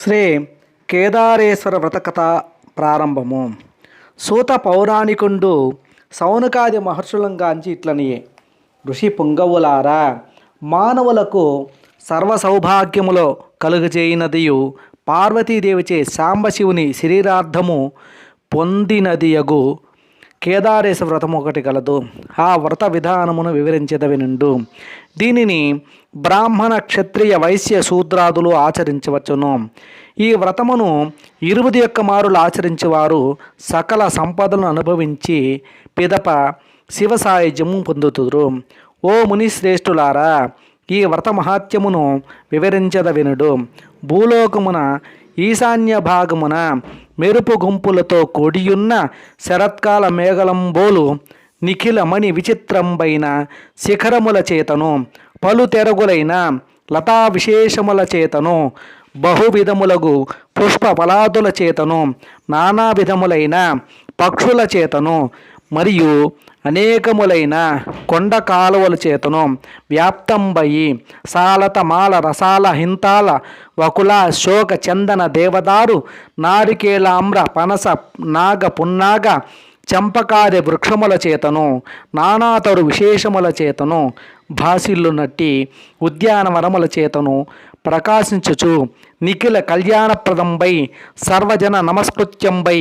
శ్రీ కేదారేశ్వర వ్రతకథ ప్రారంభము. సూత పౌరాణికుండు సౌనకాది మహర్షులంగాంచి ఇట్లనియే. ఋషి పుంగవులారా, మానవులకు సర్వ సౌభాగ్యములో కలుగజేయినదియు పార్వతీదేవిచే సాంబశివుని శరీరార్థము పొందినదియగు కేదారేశ్వర వ్రతము ఒకటి కలదు. ఆ వ్రత విధానమును వివరించదవినుండు. దీనిని బ్రాహ్మణ, క్షత్రియ, వైశ్య, శూద్రాదులు ఆచరించవచ్చును. ఈ వ్రతమును 21 మారులు ఆచరించేవారు సకల సంపదలను అనుభవించి పిదప శివ సాయుధ్యము పొందుతురు. ఓ ముని శ్రేష్ఠులారా, ఈ వ్రత మహాత్యమును వివరించద వినుడు. భూలోకమున ఈశాన్య భాగమున మెరుపు గుంపులతో కూడియున్న శరత్కాల మేఘలంబోలు నిఖిల మణి విచిత్రంబైన శిఖరముల చేతను, పలు తెరగులైన లతా విశేషముల చేతను, బహువిధములగు పుష్ప ఫలాదుల చేతను, నానా విధములైన పక్షుల చేతను, మరియు అనేకములైన కొండ కాలువల చేతను వ్యాప్తంబయి సాలత మాల రసాల హింతాల వకుల శోక చందన దేవదారు నారికేళామ్ర పనస నాగ పున్నాగ చంపకాది వృక్షముల చేతను, నానాతరు విశేషముల చేతను భాసిల్లునట్టి ఉద్యానవనముల చేతను ప్రకాశించుచు నిఖిల కళ్యాణప్రదంబై సర్వజన నమస్కృత్యంబై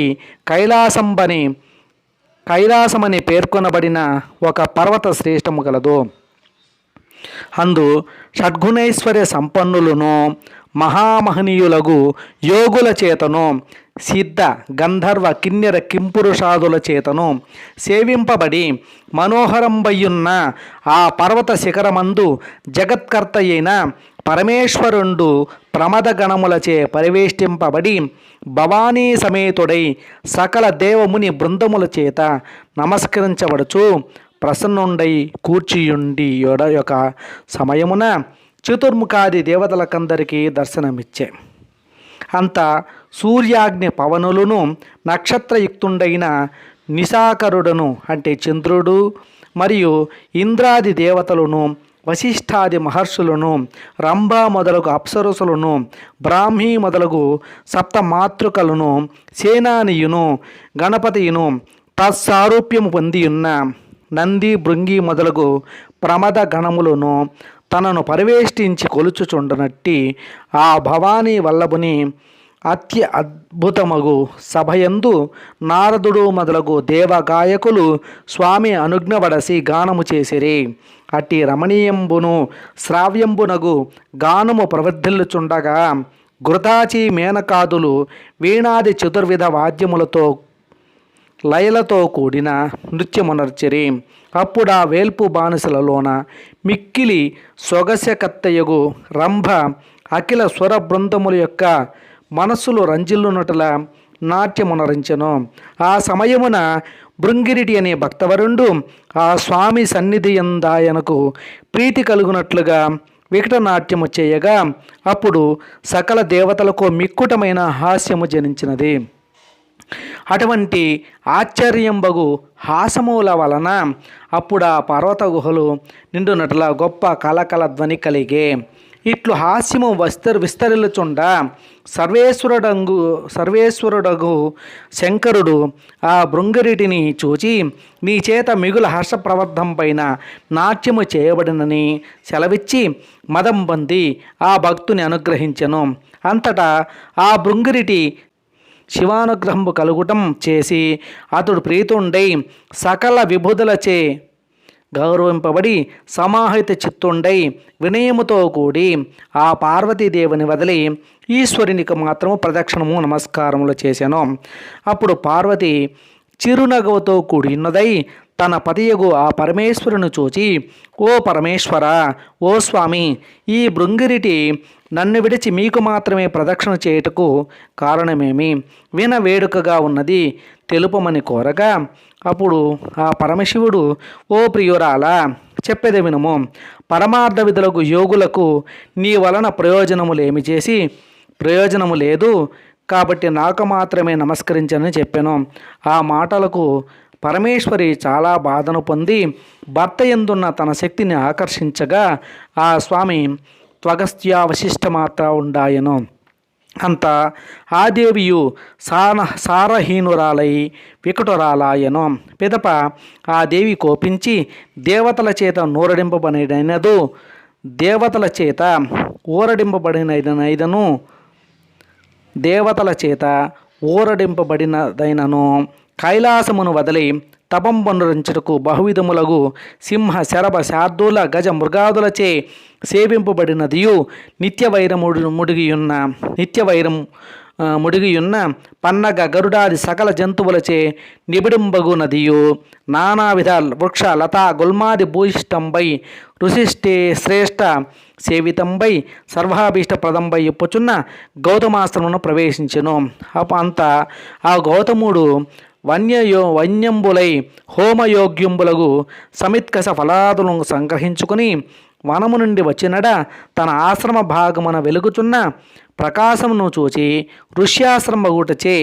కైలాసమని పేర్కొనబడిన ఒక పర్వత శ్రేష్టము గలదు. అందు షడ్గుణైశ్వర్య సంపన్నులను మహామహనీయులగు యోగుల చేతను, సిద్ధ గంధర్వ కిన్నెర కింపురుషాదుల చేతను సేవింపబడి మనోహరంబయ్యున్న ఆ పర్వత శిఖరమందు జగత్కర్త అయిన పరమేశ్వరుండు ప్రమదగణములచే పరివేష్టింపబడి భవానీ సమేతుడై సకల దేవముని బృందముల చేత నమస్కరించబడుచు ప్రసన్నుండై కూర్చియుండి యొక్క సమయమున చతుర్ముఖాది దేవతలకందరికీ దర్శనమిచ్చే. అంత సూర్యాగ్ని పవనులను నక్షత్రయుక్తుండైన నిశాకరుడును అంటే చంద్రుడు మరియు ఇంద్రాది దేవతలను, వశిష్ఠాది మహర్షులను, రంభ మొదలగు అప్సరసులను, బ్రాహ్మీ మొదలగు సప్తమాతృకలను, సేనానియును, గణపతియును, తత్సారూప్యము పొందియున్న నంది, భృంగి మొదలగు ప్రమద గణములను తనను పరివేష్టించి కొలుచుచుండనట్టి ఆ భవానీ వల్లభుని అత్య అద్భుతమగు సభయందు నారదుడు మొదలగు దేవగాయకులు స్వామి అనుజ్ఞవడసి గానము చేసిరి. అట్టి రమణీయంబును శ్రావ్యంబునగు గానము ప్రవర్ధిల్లుచుండగా ఘృతాచి మేనకాదులు వీణాది చతుర్విధ వాద్యములతో లయలతో కూడిన నృత్యమునర్చిరి. అప్పుడా వేల్పు బానిసలలోన మిక్కిలి సొగసకత్తయగు రంభ అఖిల స్వర బృందముల యొక్క మనస్సులు రంజిల్లునటుల నాట్యమునరించెను. ఆ సమయమున భృంగిరిటి అనే భక్తవరుండు ఆ స్వామి సన్నిధియందాయనకు ప్రీతి కలుగునట్లుగా వికటనాట్యము చేయగా అప్పుడు సకల దేవతలకు మిక్కుటమైన హాస్యము జనించినది. అటువంటి ఆశ్చర్యంబగు హాసముల వలన అప్పుడు ఆ పర్వత గుహలు నిండునట్ల గొప్ప కలకల కలిగే. ఇట్లు హాస్యము విస్తరిల్లుచుండ సర్వేశ్వరుడగు శంకరుడు ఆ భృంగరిటిని చూచి, నీ చేత మిగుల హర్షప్రవర్ధం పైన నాట్యము చేయబడినని సెలవిచ్చి మదం పొంది ఆ భక్తుని అనుగ్రహించెను. అంతటా ఆ భృంగరిటి శివానుగ్రహము కలుగుటం చేసి అతడు ప్రీతుండై సకల విభుదులచే గౌరవింపబడి సమాహిత చిత్తుండై వినయముతో కూడి ఆ పార్వతీదేవిని వదిలి ఈశ్వరునికి మాత్రము ప్రదక్షిణము నమస్కారములు చేశాను. అప్పుడు పార్వతి చిరునగవుతో కూడినదై తన పతియగు ఆ పరమేశ్వరుని చూచి, ఓ పరమేశ్వర, ఓ స్వామి, ఈ భృంగిరిటి నన్ను విడిచి మీకు మాత్రమే ప్రదక్షిణ చేయుటకు కారణమేమి? విన వేడుకగా ఉన్నది తెలుపమని కోరగా అప్పుడు ఆ పరమశివుడు, ఓ ప్రియురాలా, చెప్పేది వినుము. పరమార్థ విధులకు యోగులకు నీ వలన ప్రయోజనములేమి చేసి ప్రయోజనము లేదు కాబట్టి నాకు మాత్రమే నమస్కరించని చెప్పాను. ఆ మాటలకు పరమేశ్వరి చాలా బాధను పొంది భర్త యందున్న తన శక్తిని ఆకర్షించగా ఆ స్వామి త్వగస్త్యా వశిష్ఠమాత్ర ఉండాయను. అంత ఆ దేవియు సారహీనురాలై వికటురాలాయను. పిదప ఆ దేవి కోపించి దేవతల చేత నూరడింపబడినైనదు దేవతల చేత ఊరడింపబడినైదను దేవతల చేత ఊరడింపబడినదైనను కైలాసమును వదిలి తపంబనురించుటకు బహువిధములగు సింహ శరభ శార్దూల గజ మృగాదులచే సేవింపబడినదియు నిత్యవైరం ముడిగియున్న పన్నగ గరుడాది సకల జంతువులచే నిబిడింబగునదియు నానావిధ వృక్ష లతా గుల్మాది భూయిష్టంబై ఋషిష్టే శ్రేష్ఠ సేవితంబై సర్వాభీష్ట ప్రదంబై ఇప్పుచున్న గౌతమాశ్రమును ప్రవేశించెను. అంత ఆ గౌతముడు వన్యంబులై హోమయోగ్యంబులగు సమిత్కస ఫలాదులను సంగ్రహించుకుని వనము నుండి వచ్చినడ తన ఆశ్రమ భాగమున వెలుగుచున్న ప్రకాశమును చూచి ఋష్యాశ్రమగుటచే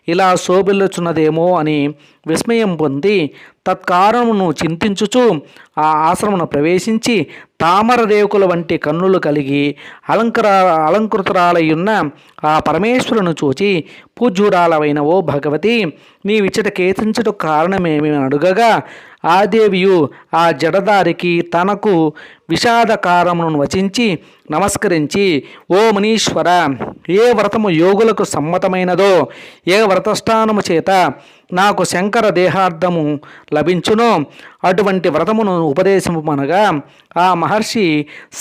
ఇలా శోభిల్లుచున్నదేమో అని విస్మయం పొంది తత్కారణమును చింతించుచు ఆ ఆశ్రమను ప్రవేశించి తామర రేకుల వంటి కన్నులు కలిగి అలంకృతురాలయ్యున్న ఆ పరమేశ్వరును చూచి పూజ్యురాలవైన ఓ భగవతి నీవిచ్చట కేతించుటకు కారణమేమి అడుగగా ఆ దేవియు ఆ జడదారికి తనకు విషాదకారమును వచించి నమస్కరించి ఓ మునీశ్వర ఏ వ్రతము యోగులకు సమ్మతమైనదో ఏ వ్రతస్థానము చేత నాకు శంకర దేహార్థము లభించునో అటువంటి వ్రతమును ఉపదేశమనగా ఆ మహర్షి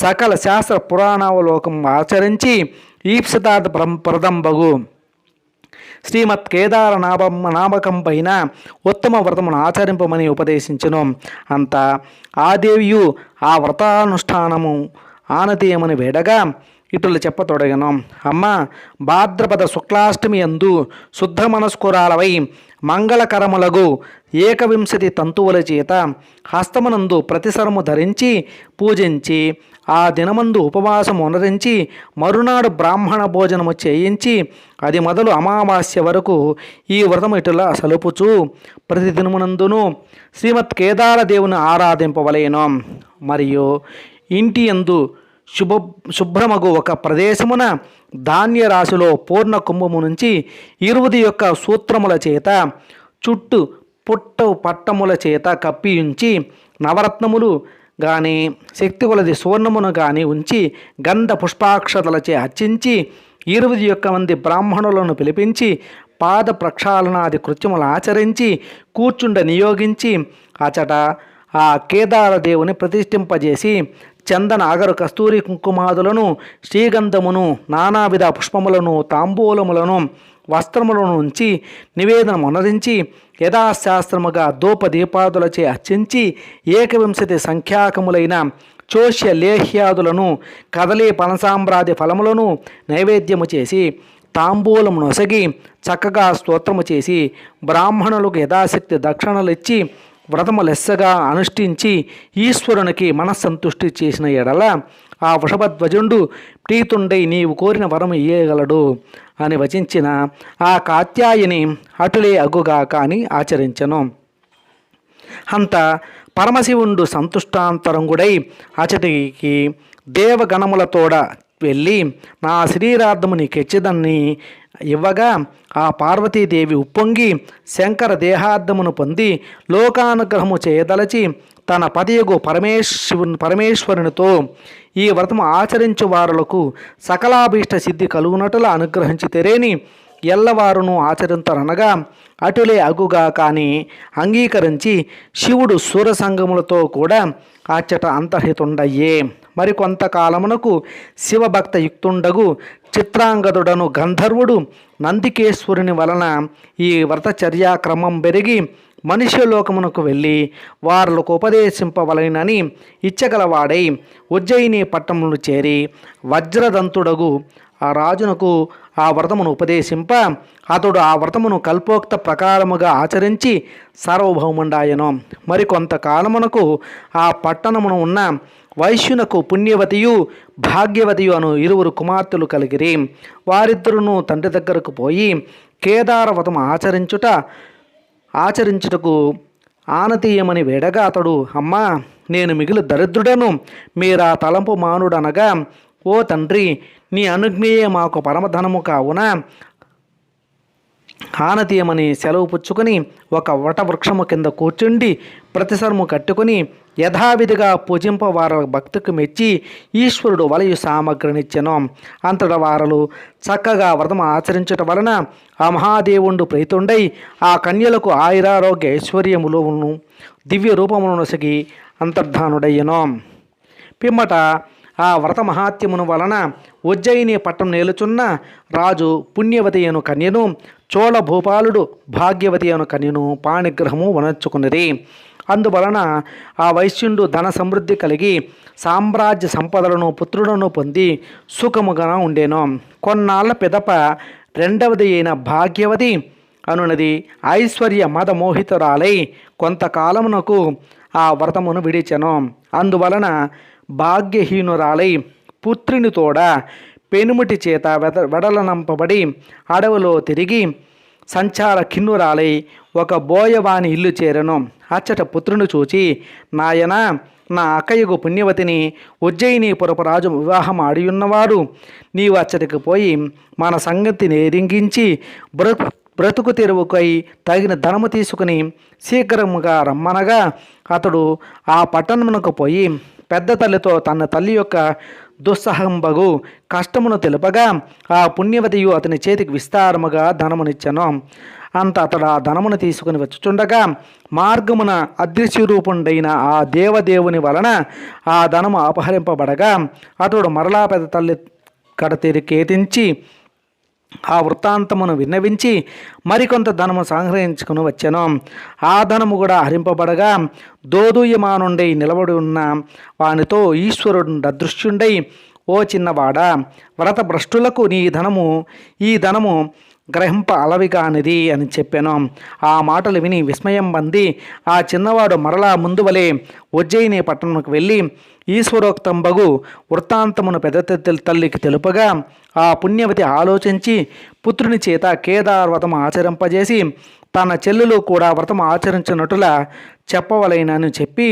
సకల శాస్త్ర పురాణావలోకం ఆచరించి ఈప్సితార్థ ప్రదంబగు శ్రీమత్ కేదార నామకం పైన ఉత్తమ వ్రతమును ఆచరింపమని ఉపదేశించును. అంత ఆ దేవియు ఆ వ్రతానుష్ఠానము ఆనతీయమని వేడగా ఇటులు చెప్పతొడగను. అమ్మ, భాద్రపద శుక్లాష్టమి యందు శుద్ధ మనస్కురాలవై మంగళకరములగు 21 తంతువుల చేత హస్తమునందు ప్రతిసరము ధరించి పూజించి ఆ దినమందు ఉపవాసము అనరించి మరునాడు బ్రాహ్మణ భోజనము చేయించి అది మొదలు అమావాస్య వరకు ఈ వ్రతము ఇటులా సలుపుచు ప్రతిదినమునందును శ్రీమత్ కేదార దేవుని ఆరాధింపవలేను. మరియు ఇంటి యందు శుభ్రమగు ఒక ప్రదేశమున ధాన్య రాశిలో పూర్ణ కుంభము నుంచి 21 సూత్రముల చేత చుట్టు పట్టముల చేత కప్పియుంచి నవరత్నములు గాని శక్తి కొలది సువర్ణమును గాని ఉంచి గంధ పుష్పాక్షతలచే అర్చించి 21 మంది బ్రాహ్మణులను పిలిపించి పాద ప్రక్షాళనాది కృత్యములు ఆచరించి కూర్చుండ నియోగించి అచట ఆ కేదార దేవుని ప్రతిష్ఠింపజేసి చందన అగరు కస్తూరి కుంకుమాదులను శ్రీగంధమును నానావిధ పుష్పములను తాంబూలములను వస్త్రములను ఉంచి నివేదనము అనరించి యథాశాస్త్రముగా దీపాదులచే అర్చించి 21 సంఖ్యాకములైన చోష్య లేహ్యాదులను కదలీ పనసాంబ్రాది ఫలములను నైవేద్యము చేసి తాంబూలమును నొసగి చక్కగా స్తోత్రము చేసి బ్రాహ్మణులకు యథాశక్తి దక్షిణలు ఇచ్చి వ్రతము లెస్సగా అనుష్ఠించి ఈశ్వరునికి మనస్సంతుష్టి చేసిన ఎడల ఆ వృషభధ్వజుండు ప్రీతుండై నీవు కోరిన వరము ఇయ్యగలడు అని వచించిన ఆ కాత్యాయని అటులే అగుగాక అని ఆచరించను. అంత పరమశివుండు సంతుష్టాంతరంగుడై అచటికి దేవగణములతోడ వెళ్ళి నా శ్రీరార్థము నీకెచ్చదని ఇవ్వగా ఆ పార్వతీదేవి ఉప్పొంగి శంకర దేహార్థమును పొంది లోకానుగ్రహము చేయదలచి తన పతియగు పరమేశ్వరునితో ఈ వ్రతము ఆచరించు వారులకు సకలాభీష్ట సిద్ధి కలుగునట్లు అనుగ్రహించి తెరేని ఎల్లవారును ఆచరింతరనగా అటులే అగుగా కాని అంగీకరించి శివుడు సూరసంగములతో కూడా అచ్చట అంతర్హితుండయ్యే. మరికొంతకాలమునకు శివభక్త యుక్తుండగు చిత్రాంగదుడను గంధర్వుడు నందికేశ్వరుని వలన ఈ వ్రతచర్యాక్రమం పెరిగి మనుష్యలోకమునకు వెళ్ళి వారులకు ఉపదేశింపవలనని ఇచ్చగలవాడై ఉజ్జయిని పట్టణమును చేరి వజ్రదంతుడగు ఆ రాజునకు ఆ వ్రతమును ఉపదేశింప అతడు ఆ వ్రతమును కల్పోక్త ప్రకారముగా ఆచరించి సార్వభౌముండాయను. మరికొంతకాలమునకు ఆ పట్టణమును ఉన్న వైశ్యునకు పుణ్యవతియు భాగ్యవతియు అను 2 కుమార్తెలు కలిగిరి. వారిద్దరును తండ్రి దగ్గరకు పోయి కేదార వ్రతము ఆచరించుటకు ఆనతీయమని వేడగా అతడు అమ్మా, నేను మిగిలి దరిద్రుడను, మీరా తలంపు మానుడనగా ఓ తండ్రి, నీ అనుజ్ఞయే మాకు పరమధనము కావున ఆనతీయమని సెలవు పుచ్చుకొని ఒక వటవృక్షము కింద కూర్చుండి ప్రతిసరము కట్టుకుని యథావిధిగా పూజింపవార భక్తికి మెచ్చి ఈశ్వరుడు వలయు సామగ్రినిచ్చెను. అంతట వారలు చక్కగా వ్రతం ఆచరించటం వలన ఆ మహాదేవుండు ప్రీతుండై ఆ కన్యలకు ఆయురారోగ్య ఐశ్వర్యములను దివ్య రూపమును నొసగి అంతర్ధానుడయ్యను. పిమ్మట ఆ వ్రత మహాత్యమును వలన ఉజ్జయిని పట్టం నేలుచున్న రాజు పుణ్యవతి అను కన్యను, చోళ భూపాలుడు భాగ్యవతి అను కన్యను పాణిగ్రహము వనర్చుకున్నది. అందువలన ఆ వైశ్యుండు ధన సమృద్ధి కలిగి సామ్రాజ్య సంపదలను పుత్రులను పొంది సుఖముగా ఉండేను. కొన్నాళ్ళ పిదప రెండవది అయిన భాగ్యవతి అనునది ఐశ్వర్య మదమోహితురాలై కొంతకాలమునకు ఆ వ్రతమును విడిచెను. అందువలన భాగ్యహీనురాలై పుత్రిని తోడ పెనుముటి చేత వెడలనంపబడి అడవిలో తిరిగి సంచార కిన్నురాలై ఒక బోయవాని ఇల్లు చేరెను. అచ్చట పుత్రుని చూచి, నాయన, నా అక్కయ్యకు పుణ్యవతిని ఉజ్జయినీపురపు రాజు వివాహం ఆడియున్నవాడు. నీవు అచ్చటికి పోయి మన సంగతిని ఎరింగించి బ్రతుకు తెరువుకై తగిన ధనము తీసుకుని శీఘ్రముగా రమ్మనగా అతడు ఆ పట్టణమునకు పోయి పెద్ద తల్లితో తన తల్లి యొక్క దుస్సహంబగు కష్టమును తెలుపగా ఆ పుణ్యవతియు అతని చేతికి విస్తారముగా ధనమునిచ్చెను. అంత అతడు ఆ ధనమును తీసుకుని వచ్చుచుండగా మార్గమున అదృశ్యరూపుండైన ఆ దేవదేవుని వలన ఆ ధనము అపహరింపబడగా అతడు మరలా పెద్ద తల్లి కడతెరికేతించి ఆ వృత్తాంతమును విన్నవించి మరికొంత ధనము సంగ్రహించుకుని వచ్చెను. ఆ ధనము కూడా హరింపబడగా దోదూయమానుండై నిలబడి ఉన్న వానితో ఈశ్వరుడు అదృశ్యుండై, ఓ చిన్నవాడా, వ్రత భ్రష్టులకు ఈ ధనము గ్రహింప అలవిగానిది అని చెప్పాను. ఆ మాటలు విని విస్మయం పొంది ఆ చిన్నవాడు మరలా ముందు వలె ఉజ్జయిని పట్టణంకు వెళ్ళి ఈశ్వరోక్తంబగు వృత్తాంతమును పెద్ద తల్లికి తెలుపగా ఆ పుణ్యవతి ఆలోచించి పుత్రుని చేత కేదార్ వ్రతం ఆచరింపజేసి తన చెల్లెలు కూడా వ్రతం ఆచరించినట్టులా చెప్పవలైనని చెప్పి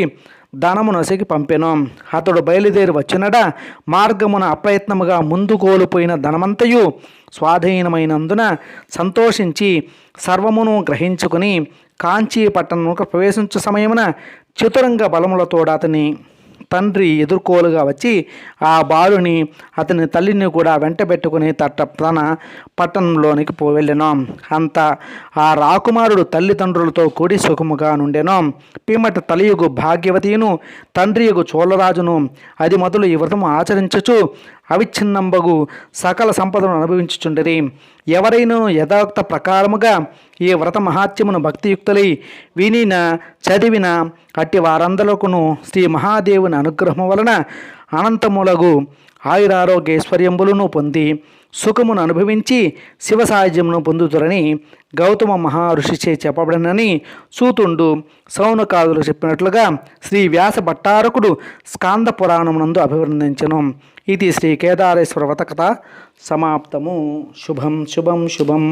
ధనము నొసగి పంపెను. అతడు బయలుదేరి వచ్చినడ మార్గమున అప్రయత్నముగా ముందు కోల్పోయిన ధనమంతయు స్వాధీనమైనందున సంతోషించి సర్వమును గ్రహించుకుని కాంచీ పట్టణముకు ప్రవేశించు సమయమున చతురంగ బలములతోడ అతని తండ్రి ఎదుర్కోలుగా వచ్చి ఆ బాలుని అతని తల్లిని కూడా వెంటబెట్టుకుని తన పట్టణంలోనికి వెళ్ళెను. అంత ఆ రాకుమారుడు తల్లిదండ్రులతో కూడి సుఖముగా నుండెను. పిమ్మట తల్లియుగు భాగ్యవతియును తండ్రియుగు చోళరాజును అది మొదలు ఈ వ్రతము ఆచరించుచు అవిచ్ఛిన్నంబగు సకల సంపదను అనుభవించుచుండరి. ఎవరైనా యథాక్త ప్రకారముగా ఈ వ్రత మహాత్యమును భక్తియుక్తులై వినిన చదివిన అట్టి వారందరికును శ్రీ మహాదేవుని అనుగ్రహం వలన అనంతములగు ఆయురారోగ్యైశ్వర్యములను పొంది సుఖమును అనుభవించి శివ సాయుధ్యమును పొందుతురని గౌతమ మహర్షిచే చెప్పబడినని సూతుండు సౌనకాదులు చెప్పినట్లుగా శ్రీ వ్యాస భట్టారకుడు స్కాంద పురాణమునందు అభివర్ణించెను. ఇది శ్రీ కేదారేశ్వర వ్రత కథ సమాప్తము. శుభం శుభం శుభం.